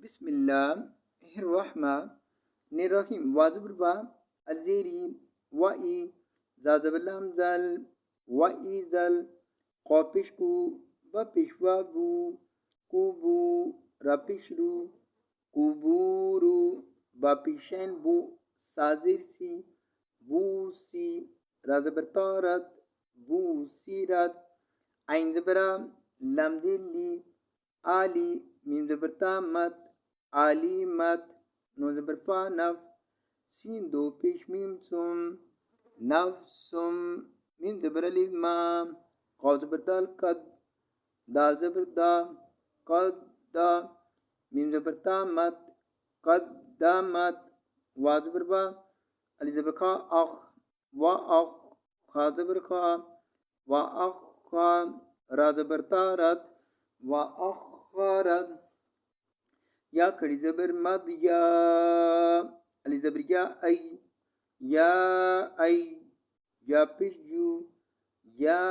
بسم الله الرحمن الرحيم. واجبر با الزيري وإي زازبلام زل وإي زل قابشكو بابشوابو كوبو رابشرو كوبورو بابشنبو سازرسي بوسي رازبرتارت بوسيرت عين زبرا لمدلي آلي ميم زبرتامت عالمت نون زبرفا نف سين دو پیش ميم سم نفسم ميم زبر الف ما قاف زبردال قد دال زبردا قد دا ميم زبرتامت قدامت وا زبربا الف زبرخا أخ وأخ خا زبرخا وأخ خا را زبرتارت وأخرت یا کڑی زبر مد یا علی زبر یا یا پیشجو یا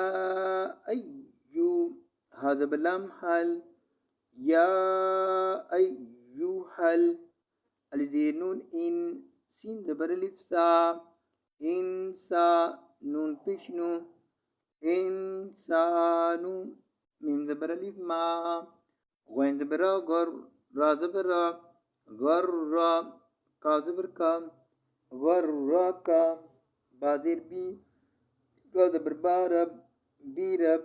ایو ها زبر لام حل یا ایو حل علی زیر نون ان سین زبر الف سا انسا نون پیشنو انسانو میم زبر الف ما غین زبر غر را زبر غر را کا زبر کا غر را کا بازیر بی را زبر بارب بی رب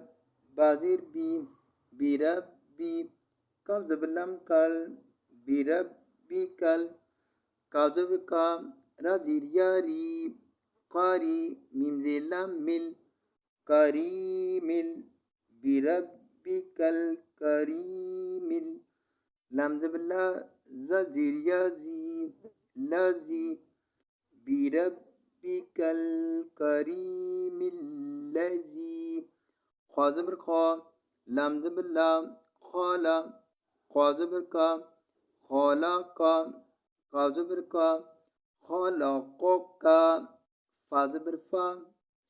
بازیر بی بی رب بی کاف زبر لم کل بی رب بی کل کا زبر کا را زیر یاری قاری میم زیر لم مل کاری مل بی رب بی کل کری مل لام زبر لا زیر یازی لازی بی ربک الکریم الذی خوا زبر خوا لام زبر لا خالا خوا زبر کا خالاقا قاف زبر کا خالقکا فا زبر فا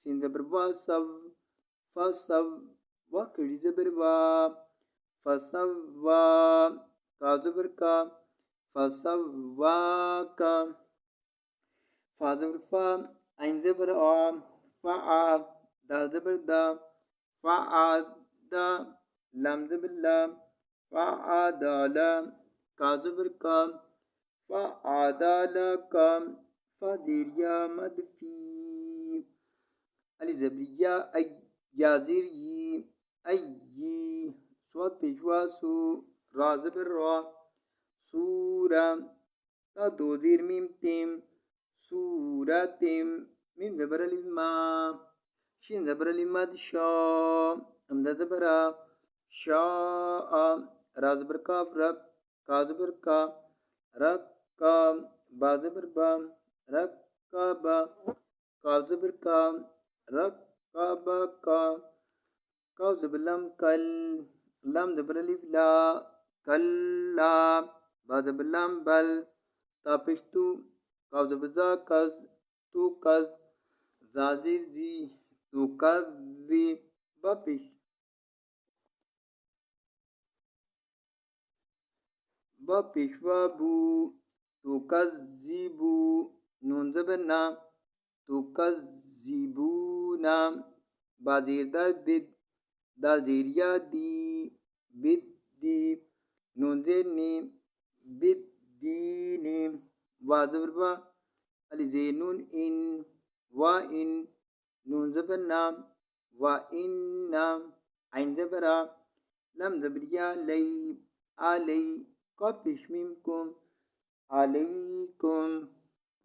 سین زبر وا سو فسو وا کڑی زبر وا فسوا کا زبر کا فسواکا فا زبر فا عین زبر آ فعا دال زبر دا فعادا لام زبر لا فعادالا کا زبر کا فعادالا کا فا زیر یا مد فی علی زبر یا ای یا زیر ی ای صوت پیشوا سو را زبر را سورا تا دو زیر میم تیم سورتم میم زبر الف ما شین زبر الف مد شا حمزہ زبر شاء را زبر کاف رک کا زبر کا رک کا با زبر با رک کا با کاف زبر کا رک کا با کا کاف زبر لم کل لام زبر الف لا کلا با زبر لام بل تا پشتو کاف زبر زا کز تو کز زازیر زی تو کز زی با پیش با پیشوا بو تو کز زیبو نون زبر نا تو کز زیبو نام با زیر دا بد دا زیر یا دی بد دی نون زیر نی بد دینی وا زبر با علی زیر نون ان وا ان نون زبر نام وا ان نام عین زبر لم زبر یا لی آلی قاف پیش میم کم علیکم